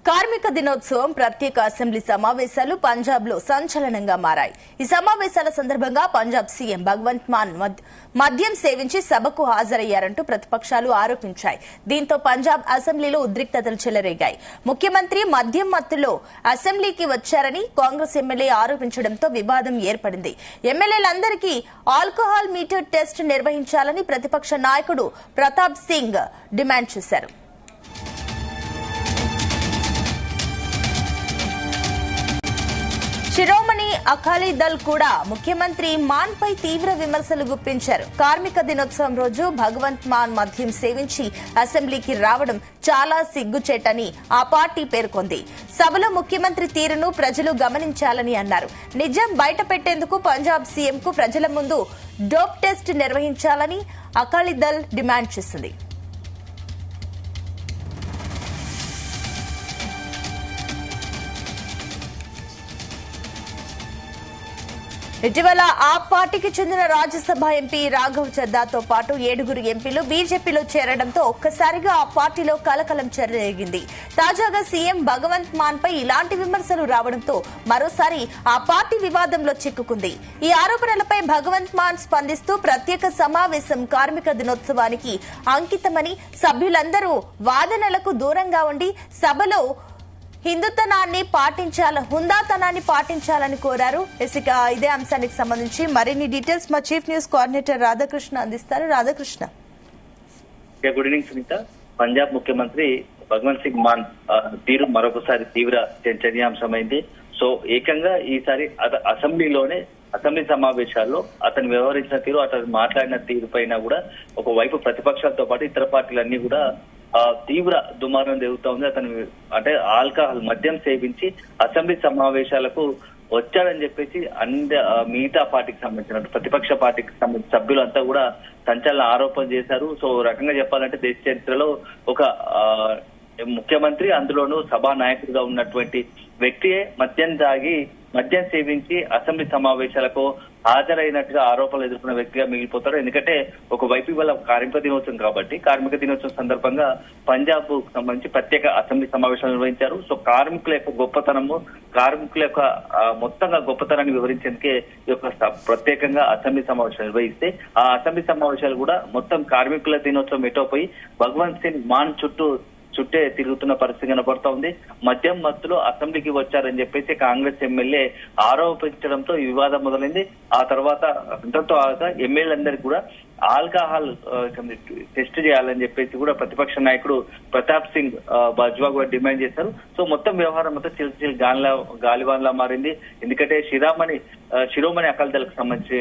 కార్మిక దినోత్సవం ప్రత్యేక అసెంబ్లీ సమావేశాలు పంజాబ్ లో సంచలనంగా మారాయి. ఈ సమావేశాల సందర్భంగా పంజాబ్ సీఎం భగవంత్ మాన్ మద్యం సేవించి సభకు హాజరయ్యారంటూ ప్రతిపక్షాలు ఆరోపించాయి. దీంతో పంజాబ్ అసెంబ్లీలో ఉద్రిక్తతలు చెలరేగాయి. ముఖ్యమంత్రి మద్యం మత్తులో అసెంబ్లీకి వచ్చారని కాంగ్రెస్ ఎమ్మెల్యే ఆరోపించడంతో వివాదం ఏర్పడింది. ఎమ్మెల్యేలందరికీ ఆల్కహాల్ మీటర్ టెస్ట్ నిర్వహించాలని ప్రతిపక్ష నాయకుడు ప్రతాప్ సింగ్ డిమాండ్ చేశారు. శిరోమణి అకాలీ దళ్ కూడా ముఖ్యమంత్రి మాన్ పై తీవ్ర విమర్శలు గుప్పించారు. కార్మిక దినోత్సవం రోజు భగవంత్ మాన్ మద్యం సేవించి అసెంబ్లీకి రావడం చాలా సిగ్గుచేటని ఆ పార్టీ పేర్కొంది. సభలో ముఖ్యమంత్రి తీరును ప్రజలు గమనించాలని అన్నారు. నిజం బయట పెట్టేందుకు పంజాబ్ సీఎంకు ప్రజల ముందు డోప్ టెస్ట్ నిర్వహించాలని అకాలీ దళ్ డిమాండ్ చేసింది. ఇటీవల ఆ పార్టీకి చెందిన రాజ్యసభ ఎంపీ రాఘవ్ చద్దాతో పాటు 7 ఎంపీలు బీజేపీలో చేరడంతో ఒక్కసారిగా ఆ పార్టీలో కలకలం చెలరేగింది. తాజాగా సీఎం భగవంత్ మాన్ పై ఇలాంటి విమర్శలు రావడంతో మరోసారి ఆ పార్టీ వివాదంలో చిక్కుకుంది. ఈ ఆరోపణలపై భగవంత్ మాన్ స్పందిస్తూ ప్రత్యేక సమావేశం కార్మిక దినోత్సవానికి అంకితమని, సభ్యులందరూ వాదనలకు దూరంగా ఉండి సభలో హుందాతనాన్ని పాటించాలని కోరారు. ఇదే అంశానికి సంబంధించి మరిన్ని డీటెయిల్స్ మా చీఫ్ న్యూస్ కోఆర్డినేటర్ రాధాకృష్ణ అందిస్తారు. రాధాకృష్ణ. Good evening Sunitha. పంజాబ్ ముఖ్యమంత్రి భగవంత్ సింగ్ మాన్ తీరు మరొకసారి తీవ్ర చర్చనీయాంశమైంది. సో ఏకంగా ఈసారి అసెంబ్లీ సమావేశాల్లో అతను వ్యవహరించిన తీరు, అతను మాట్లాడిన తీరు పైన కూడా ఒకవైపు ప్రతిపక్షాలతో పాటు ఇతర పార్టీలన్నీ కూడా తీవ్ర దుమారం జరుగుతా ఉంది. అతను అంటే ఆల్కహాల్ మద్యం సేవించి అసెంబ్లీ సమావేశాలకు వచ్చాడని చెప్పేసి మిగతా పార్టీకి సంబంధించిన ప్రతిపక్ష పార్టీకి సంబంధించిన సభ్యులంతా కూడా సంచలన ఆరోపణ చేశారు. సో రకంగా చెప్పాలంటే దేశ చరిత్రలో ఒక ముఖ్యమంత్రి, అందులోనూ సభా నాయకుడిగా ఉన్నటువంటి వ్యక్తియే మద్యం సేవించి అసెంబ్లీ సమావేశాలకు హాజరైనట్టుగా ఆరోపణలు ఎదుర్కొన్న వ్యక్తిగా మిగిలిపోతారు. ఎందుకంటే ఒకవైపు ఇవాళ కార్మిక దినోత్సవం కాబట్టి కార్మిక దినోత్సవం సందర్భంగా పంజాబ్ సంబంధించి ప్రత్యేక అసెంబ్లీ సమావేశాలు నిర్వహించారు. సో కార్మికుల యొక్క గొప్పతనము, కార్మికుల యొక్క మొత్తంగా గొప్పతనాన్ని వివరించేందుకే ఈ యొక్క ప్రత్యేకంగా అసెంబ్లీ సమావేశాలు నిర్వహిస్తే ఆ అసెంబ్లీ సమావేశాలు కూడా మొత్తం కార్మికుల దినోత్సవం ఎటో పోయి భగవంత్ సింగ్ మాన్ చుట్టే తిరుగుతున్న పరిస్థితి కనపడుతూ ఉంది. మద్యం మత్తులో అసెంబ్లీకి వచ్చారని చెప్పేసి కాంగ్రెస్ ఎమ్మెల్యే ఆరోపించడంతో ఈ వివాదం మొదలైంది. ఆ తర్వాత ఎమ్మెల్యేలందరికీ కూడా ఆల్కహాల్ టెస్ట్ చేయాలని చెప్పేసి కూడా ప్రతిపక్ష నాయకుడు ప్రతాప్ సింగ్ బాజ్వా కూడా డిమాండ్ చేశారు. సో మొత్తం వ్యవహారం మొత్తం చిల్ గాలివాన్లా మారింది. ఎందుకంటే శిరోమణి అకాలీ దళకు సంబంధించి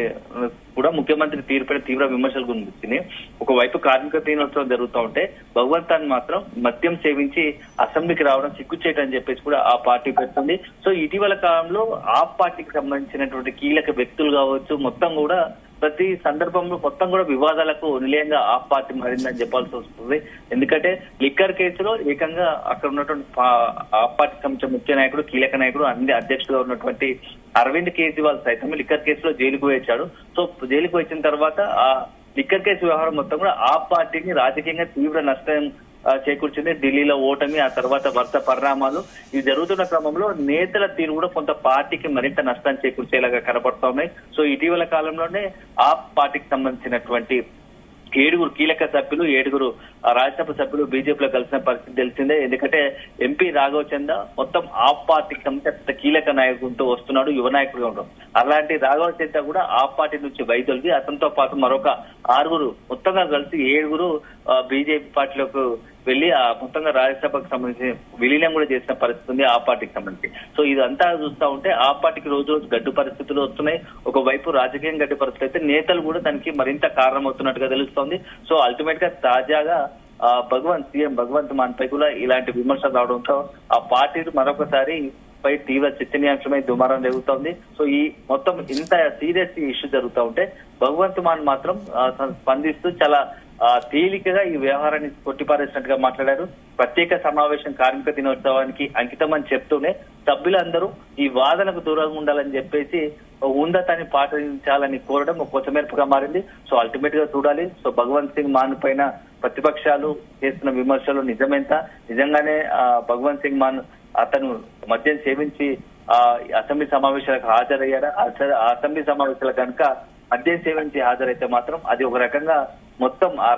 కూడా ముఖ్యమంత్రి తీరుపై తీవ్ర విమర్శలు గురించింది. ఒకవైపు కార్మిక దినోత్సవం జరుగుతూ ఉంటే భగవంత్ మాత్రం మద్యం సేవించి అసెంబ్లీకి రావడం సిగ్గుచేటని చెప్పేసి కూడా ఆ పార్టీ పెడుతుంది. సో ఇటీవల కాలంలో ఆ పార్టీకి సంబంధించినటువంటి కీలక వ్యక్తులు కావచ్చు, మొత్తం కూడా ప్రతి సందర్భంలో మొత్తం కూడా వివాదాలకు నిలయంగా ఆ పార్టీ మారిందని చెప్పాల్సి వస్తుంది. ఎందుకంటే లిక్కర్ కేసులో ఏకంగా అక్కడ ఉన్నటువంటి ఆ పార్టీకి సంబంధించిన ముఖ్య నాయకుడు, కీలక నాయకుడు, అన్ని అధ్యక్షుడుగా ఉన్నటువంటి అరవింద్ కేజ్రీవాల్ సైతం లిక్కర్ కేసులో జైలుకు వచ్చాడు. సో జైలుకు వచ్చిన తర్వాత ఆ లిక్కర్ కేసు వ్యవహారం మొత్తం కూడా ఆ పార్టీని రాజకీయంగా తీవ్ర నష్టం చేకూర్చింది. ఢిల్లీలో ఓటమి, ఆ తర్వాత వరుస పరిణామాలు ఇవి జరుగుతున్న క్రమంలో నేతల తీరు కూడా కొంత పార్టీకి మరింత నష్టాన్ని చేకూర్చేలాగా కనపడతా ఉన్నాయి. సో ఇటీవల కాలంలోనే ఆ పార్టీకి సంబంధించినటువంటి 7 కీలక సభ్యులు, 7 రాజ్యసభ సభ్యులు బీజేపీలో కలిసిన పరిస్థితి తెలిసిందే. ఎందుకంటే ఎంపీ రాఘవ్ చందా మొత్తం ఆ పార్టీకి సంబంధించిన కీలక నాయకుడితో వస్తున్నాడు, యువ నాయకుడిగా ఉంటాడు. అలాంటి రాఘవ్ చందా కూడా ఆ పార్టీ నుంచి వైదొలిగి అతనితో పాటు మరొక 6 మొత్తంగా కలిసి 7 బీజేపీ పార్టీలోకి వెళ్లి ఆ మొత్తంగా రాజ్యసభకు సంబంధించి విలీనం కూడా చేసిన పరిస్థితి ఉంది ఆ పార్టీకి సంబంధించి. సో ఇదంతా చూస్తా ఉంటే ఆ పార్టీకి రోజు గడ్డు పరిస్థితులు వస్తున్నాయి. ఒకవైపు రాజకీయం గడ్డు పరిస్థితులు అయితే నేతలు కూడా దానికి మరింత కారణమవుతున్నట్టుగా తెలుస్తోంది. సో అల్టిమేట్ గా తాజాగా సీఎం భగవంత్ మాన్ పై కూడా ఇలాంటి విమర్శలు రావడంతో ఆ పార్టీ మరొకసారి పై తీవ్ర చర్చనీయాంశమై దుమారం జరుగుతోంది. సో ఈ మొత్తం ఇంత సీరియస్ ఇష్యూ జరుగుతూ ఉంటే భగవంత్ మాన్ మాత్రం స్పందిస్తూ చాలా తేలికగా ఈ వ్యవహారాన్ని కొట్టిపారేసినట్టుగా మాట్లాడారు. ప్రత్యేక సమావేశం కార్మిక దినోత్సవానికి అంకితం అని చెప్తూనే సభ్యులందరూ ఈ వాదనకు దూరంగా ఉండాలని చెప్పేసి ఉన్నతాన్ని పాటించాలని కోరడం కొత్తమేరపుగా మారింది. సో అల్టిమేట్ గా చూడాలి. సో భగవంత్ సింగ్ మాన్ పైన ప్రతిపక్షాలు చేస్తున్న విమర్శలు నిజమెంత, నిజంగానే భగవంత్ సింగ్ మాన్ అతను మద్యం సేవించి అసెంబ్లీ సమావేశాలకు హాజరయ్యారా? అసెంబ్లీ సమావేశాలు కనుక మద్యం సేవించి హాజరైతే మాత్రం అది ఒక రకంగా మొత్తం ఆ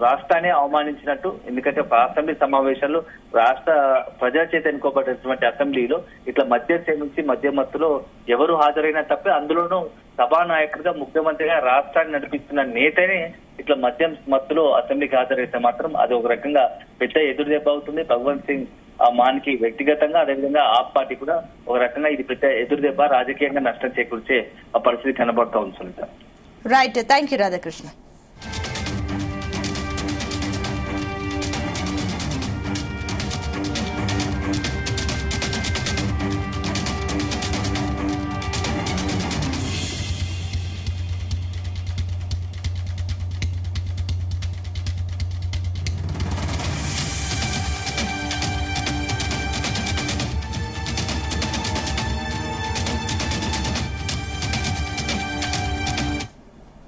రాష్ట్రాన్ని అవమానించినట్టు. ఎందుకంటే అసెంబ్లీ సమావేశాల్లో రాష్ట్ర ప్రజా చేత ఎన్నుకోబడినటువంటి అసెంబ్లీలో ఇట్లా మద్యం సేవించి మద్యం మత్తులో ఎవరు హాజరైనా తప్పే, అందులోనూ సభానాయకుడిగా ముఖ్యమంత్రిగా రాష్ట్రాన్ని నడిపిస్తున్న నేతనే ఇట్లా మద్యం మత్తులో అసెంబ్లీకి హాజరైతే మాత్రం అది ఒక రకంగా పెద్ద ఎదురుదెబ్బ అవుతుంది భగవంత్ సింగ్ మాన్కి వ్యక్తిగతంగా, అదేవిధంగా ఆప్ పార్టీ కూడా ఒక రకంగా ఇది పెద్ద ఎదురుదెబ్బ, రాజకీయంగా నష్టం చేకూర్చే పరిస్థితి కనబడుతూ ఉంది Sunita. Right, thank you Radhakrishna.